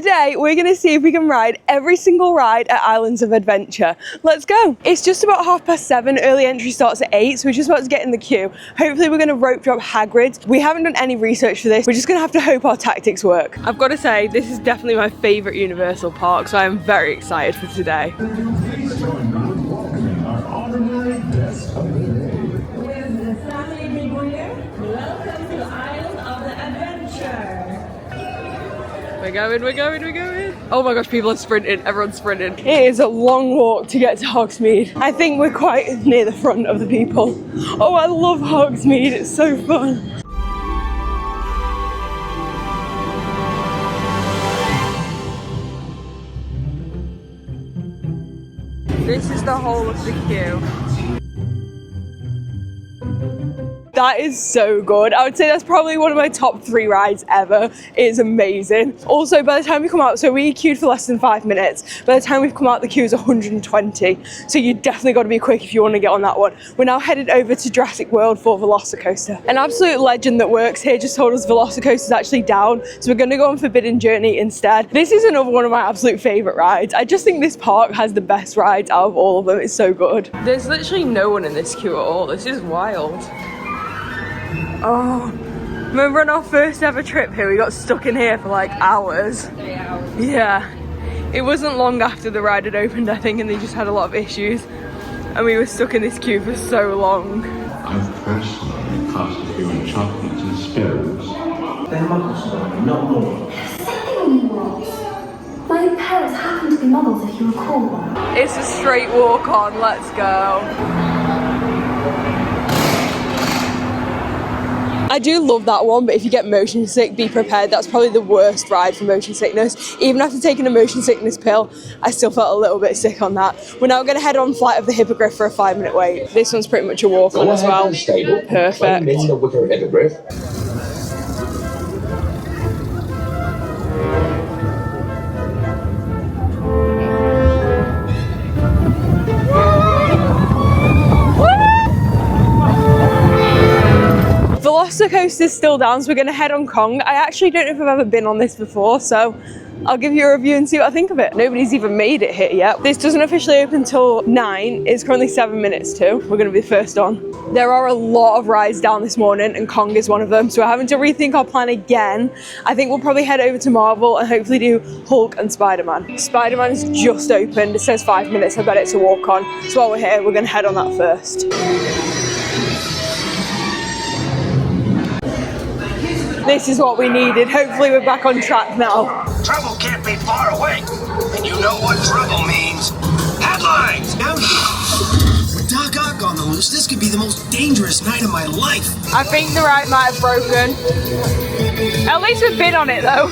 Today we're going to see if we can ride every single ride at Islands of Adventure. Let's go. It's just about 7:30. Early entry starts at 8, so we're just about to get in the queue. Hopefully we're going to rope drop Hagrid. We haven't done any research for this. We're just going to have to hope our tactics work. I've got to say, this is definitely my favourite Universal park, so I'm very excited for today. We're going. Oh my gosh, people are sprinting. Everyone's sprinting. It is a long walk to get to Hogsmeade. I think we're quite near the front of the people. Oh, I love Hogsmeade. It's so fun. This is the whole of the queue. That is so good. I would say that's probably one of my top 3 rides ever. It is amazing. Also, by the time we come out, so we queued for less than 5 minutes. By the time we've come out, the queue is 120. So you definitely got to be quick if you want to get on that one. We're now headed over to Jurassic World for VelociCoaster. An absolute legend that works here just told us VelociCoaster is actually down. So we're going to go on Forbidden Journey instead. This is another one of my absolute favourite rides. I just think this park has the best rides out of all of them. It's so good. There's literally no one in this queue at all. This is wild. Oh, remember on our first ever trip here, we got stuck in here for like hours. 3 hours. Yeah. It wasn't long after the ride had opened, I think, and they just had a lot of issues. And we were stuck in this queue for so long. I've personally cast a few in chocolates and spills. They're muggles, not more. My parents happen to be muggles, if you recall. It's a straight walk on, let's go. I do love that one, but if you get motion sick, be prepared. That's probably the worst ride for motion sickness. Even after taking a motion sickness pill, I still felt a little bit sick on that. We're now going to head on Flight of the Hippogriff for a 5-minute wait. This one's pretty much a walk on as well. Perfect. In the wicker hippogriff. VelociCoaster's still down, so we're going to head on Kong. I actually don't know if I've ever been on this before, so I'll give you a review and see what I think of it. Nobody's even made it here yet. This doesn't officially open until 9. It's currently 7 minutes to. We're going to be the first on. There are a lot of rides down this morning, and Kong is one of them, so we're having to rethink our plan again. I think we'll probably head over to Marvel and hopefully do Hulk and Spider-Man. Spider-Man's just opened. It says 5 minutes. I bet it's a walk on. So while we're here, we're going to head on that first. This is what we needed. Hopefully we're back on track now. Trouble can't be far away. And you know what trouble means. Headlines! With Doc Ock on the loose, this could be the most dangerous night of my life. I think the ride might have broken. At least we've been on it though.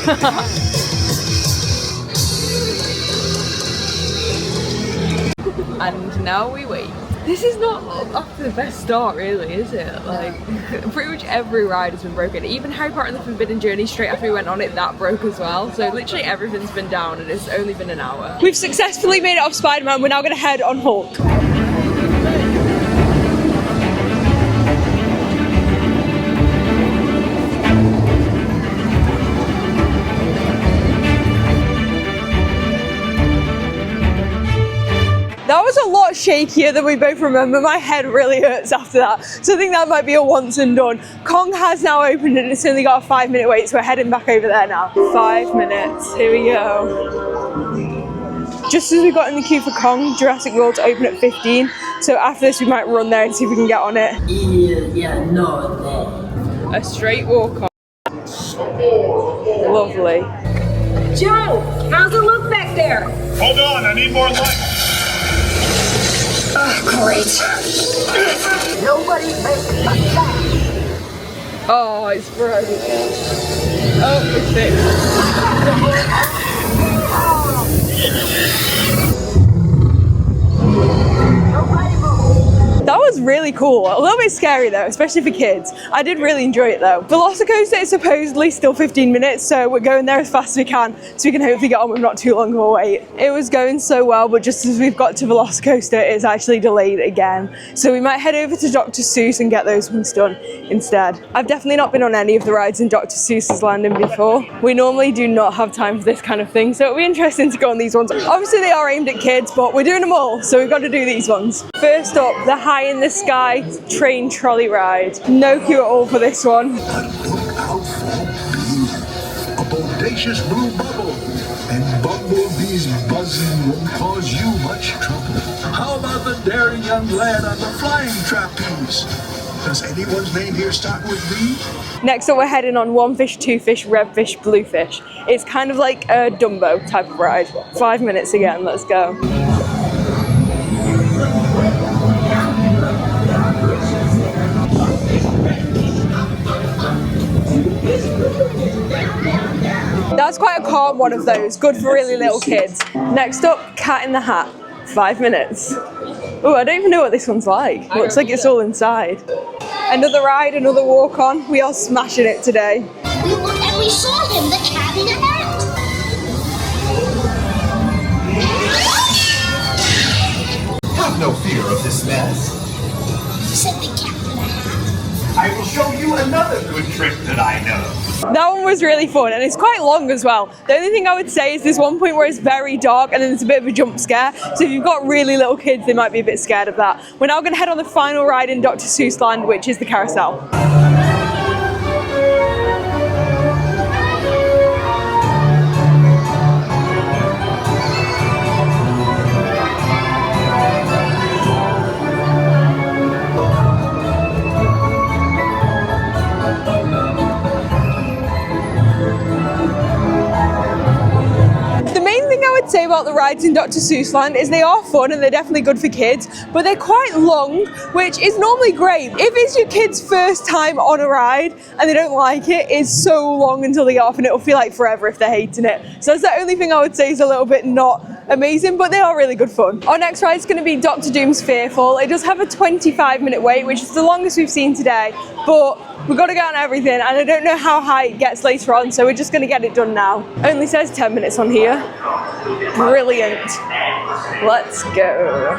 And now we wait. This is not off to the best start really, is it? Like, pretty much every ride has been broken. Even Harry Potter and the Forbidden Journey, straight after we went on it, that broke as well. So literally everything's been down and it's only been an hour. We've successfully made it off Spider-Man. We're now going to head on Hulk. That was a lot shakier than we both remember. My head really hurts after that. So I think that might be a once and done. Kong has now opened and it's only got a 5-minute wait, so we're heading back over there now. 5 minutes, here we go. Just as we got in the queue for Kong, Jurassic World to open at 15. So after this we might run there and see if we can get on it. A straight walk on. Lovely. Joe, how's it look back there? Hold on, I need more light. Great. Nobody makes a sound. Oh, it's broken. Oh, it's fixed. That was really cool. A little bit scary though, especially for kids. I did really enjoy it though. VelociCoaster is supposedly still 15 minutes, so we're going there as fast as we can so we can hopefully get on with not too long of a wait. It was going so well, but just as we've got to VelociCoaster, it's actually delayed again. So we might head over to Dr. Seuss and get those ones done instead. I've definitely not been on any of the rides in Dr. Seuss's Landing before. We normally do not have time for this kind of thing, so it'll be interesting to go on these ones. Obviously they are aimed at kids, but we're doing them all, so we've got to do these ones. First up, the High in the Sky train trolley ride. No queue at all for this one. Look out for bees, a bodacious blue bubble, and bumblebees buzzing won't cause you much trouble. How about the daring young lad on the flying trapeze? Does anyone's name here start with B? Next up, we're heading on One Fish, Two Fish, Red Fish, Blue Fish. It's kind of like a Dumbo type of ride. 5 minutes again, let's go. That's quite a calm one of those, good for really little kids. Next up, Cat in the Hat, 5 minutes. Oh, I don't even know what this one's like. Looks like it's all inside. Another ride, another walk on. We are smashing it today. Look, and we saw him, the cat in the hat. Have no fear of this mess. Said the cat in the hat. I will show you another good trick that I know. That one was really fun, and it's quite long as well. The only thing I would say is there's one point where it's very dark and then there's a bit of a jump scare. So if you've got really little kids, they might be a bit scared of that. We're now going to head on the final ride in Dr. Seuss Land, which is the carousel. Say about the rides in Dr. Seuss Land is they are fun and they're definitely good for kids, but they're quite long, which is normally great. If it's your kid's first time on a ride and they don't like it, it's so long until they get off and it'll feel like forever if they're hating it. So that's the only thing I would say is a little bit not amazing, but they are really good fun. Our next ride is going to be Dr. Doom's Fearful. It does have a 25-minute wait, which is the longest we've seen today, but we've got to get on everything and I don't know how high it gets later on, so we're just going to get it done now. Only says 10 minutes on here. Brilliant. Let's go.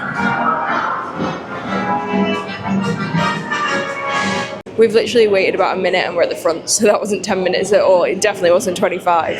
We've literally waited about a minute and we're at the front, so that wasn't 10 minutes at all. It definitely wasn't 25.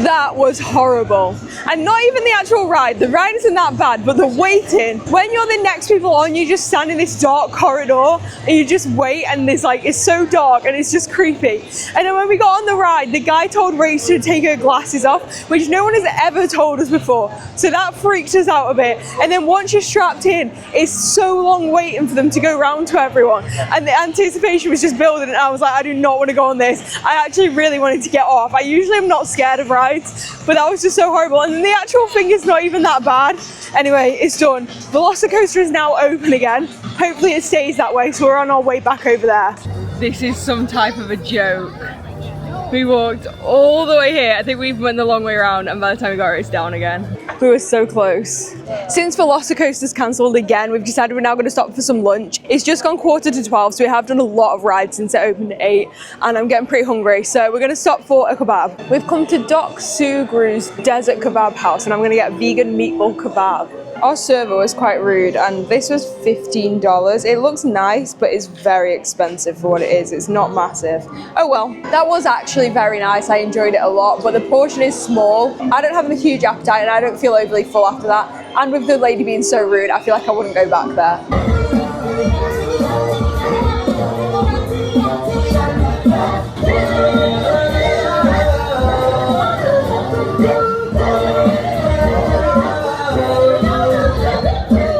That was horrible. And not even the actual ride. The ride isn't that bad, but the waiting. When you're the next people on, you just stand in this dark corridor and you just wait and it's so dark and it's just creepy. And then when we got on the ride, the guy told Race to take her glasses off, which no one has ever told us before. So that freaked us out a bit. And then once you're strapped in, it's so long waiting for them to go round to everyone. And the anticipation was just building and I was like, I do not want to go on this. I actually really wanted to get off. I usually am not scared of rides, but that was just so horrible. And the actual thing is not even that bad. Anyway, it's done. VelociCoaster is now open again. Hopefully it stays that way, so we're on our way back over there. This is some type of a joke. We walked all the way here. I think we even went the long way around, and by the time we got it, it's down again. We were so close. Since VelociCoaster's cancelled again, we've decided we're now going to stop for some lunch. It's just gone 11:45, so we have done a lot of rides since it opened at 8, and I'm getting pretty hungry, so we're going to stop for a kebab. We've come to Doc Sugru's Desert Kebab House, and I'm going to get vegan meatball kebab. Our server was quite rude, and this was $15. It looks nice, but it's very expensive for what it is. It's not massive. Oh well, that was actually very nice. I enjoyed it a lot, but the portion is small. I don't have a huge appetite, and I don't feel overly full after that. And with the lady being so rude, I feel like I wouldn't go back there.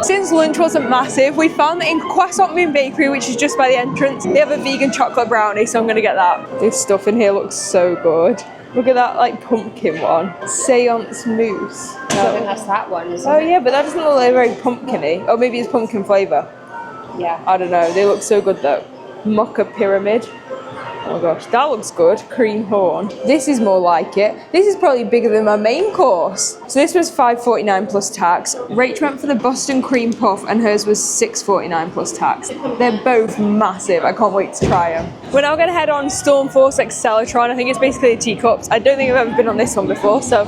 Since lunch wasn't massive, we found that in Croissant Moon Bakery, which is just by the entrance, they have a vegan chocolate brownie, so I'm going to get that. This stuff in here looks so good. Look at that like pumpkin one. Seance mousse. I think that's that one, isn't it? Oh yeah, but that doesn't look like very pumpkin-y. Or maybe it's pumpkin flavour. Yeah, I don't know. They look so good though. Mocha pyramid. Oh my gosh, that looks good. Cream horn. This is more like it. This is probably bigger than my main course. So this was $5.49 plus tax. Rach went for the Boston cream puff and hers was $6.49 plus tax. They're both massive. I can't wait to try them. We're now going to head on Stormforce Acceleratron. I think it's basically the teacups. I don't think I've ever been on this one before, so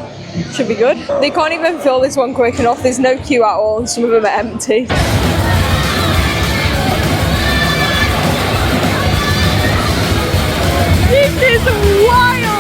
should be good. They can't even fill this one quick enough. There's no queue at all and some of them are empty. This is wild!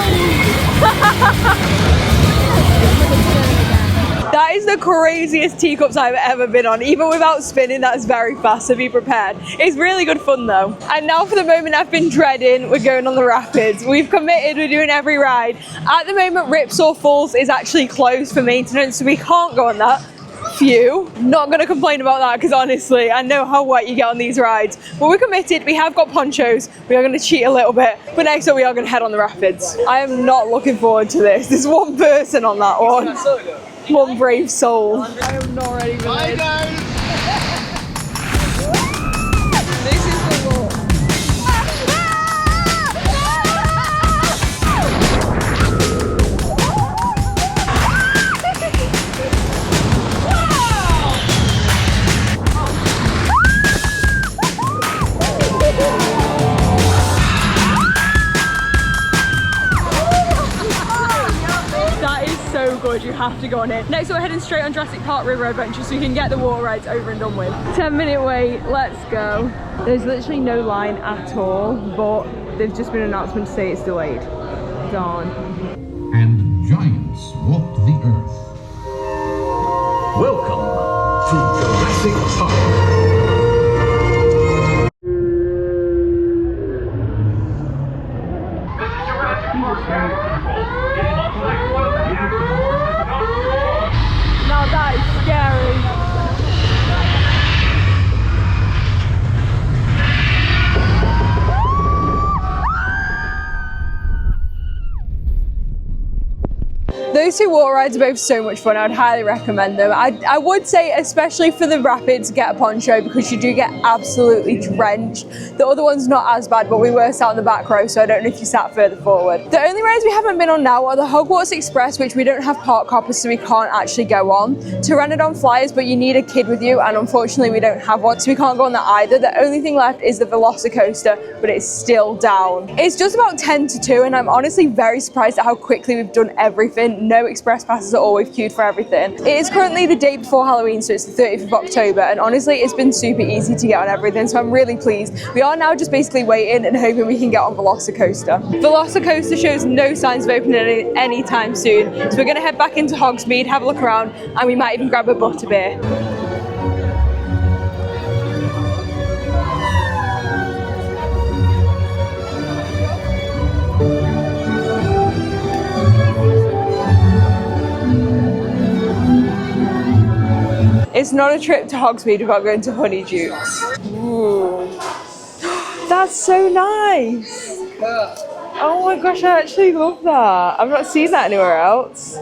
That is the craziest teacups I've ever been on. Even without spinning, that's very fast, so be prepared. It's really good fun though. And now for the moment I've been dreading, we're going on the rapids. We've committed, we're doing every ride. At the moment, Ripsaw Falls is actually closed for maintenance, so we can't go on that. Phew. Not going to complain about that because honestly, I know how wet you get on these rides. But we're committed, we have got ponchos, we are going to cheat a little bit, but next up we are going to head on the rapids. I am not looking forward to this. There's one person on that one. One brave soul. I am not ready for this. This is the walk. So good, you have to go on it. Next we're heading straight on Jurassic Park River Adventure so you can get the water rides over and done with. 10-minute wait, let's go. There's literally no line at all, but there's just been an announcement to say it's delayed. Darn. And giants walked the earth. Welcome to Jurassic Park. Now that is scary. Those two water rides are both so much fun. I would highly recommend them. I would say, especially for the rapids, get a poncho because you do get absolutely drenched. The other one's not as bad, but we were sat in the back row, so I don't know if you sat further forward. The only rides we haven't been on now are the Hogwarts Express, which we don't have park hoppers, so we can't actuty go on. Pteranodon Flyers, but you need a kid with you, and unfortunately we don't have one, so we can't go on that either. The only thing left is the VelociCoaster, but it's still down. It's just about 10 to 2, and I'm honestly very surprised at how quickly we've done everything. No express passes at all, we've queued for everything. It is currently the day before Halloween, so it's the 30th of October, and honestly it's been super easy to get on everything, so I'm really pleased. We are now just basically waiting and hoping we can get on VelociCoaster. VelociCoaster shows no signs of opening anytime soon, so we're going to head back into Hogsmeade, have a look around, and we might even grab a butterbeer. It's not a trip to Hogsmeade without going to Honeydukes. Ooh. That's so nice. Oh my gosh, I actually love that. I've not seen that anywhere else.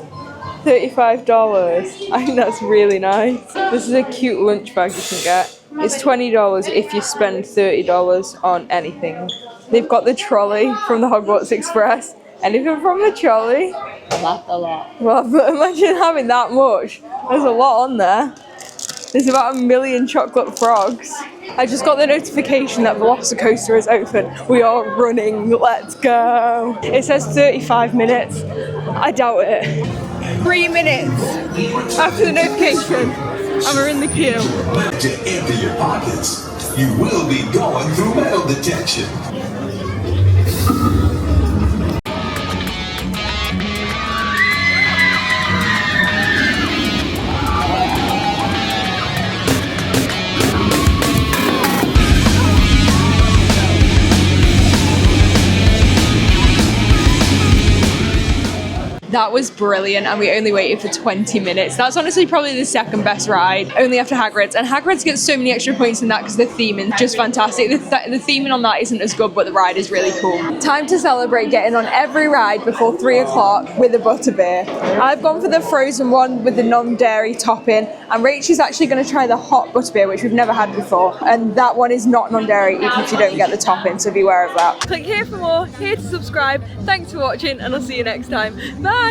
$35. I think that's really nice. This is a cute lunch bag you can get. It's $20 if you spend $30 on anything. They've got the trolley from the Hogwarts Express. Anything from the trolley? That's a lot. Well, imagine having that much. There's a lot on there. There's about 1 million chocolate frogs. I just got the notification that VelociCoaster is open. We are running, let's go. It says 35 minutes. I doubt it. 3 minutes after the notification, and we're in the queue. To empty your pockets, you will be going through metal detection. That was brilliant, and we only waited for 20 minutes. That's honestly probably the second best ride, only after Hagrid's. And Hagrid's gets so many extra points in that because the theming's just fantastic. The theming on that isn't as good, but the ride is really cool. Time to celebrate getting on every ride before 3 o'clock with a butterbeer. I've gone for the frozen one with the non-dairy topping, and Rachel's actually going to try the hot butterbeer, which we've never had before. And that one is not non-dairy, even if you don't get the topping, so beware of that. Click here for more, here to subscribe. Thanks for watching, and I'll see you next time. Bye!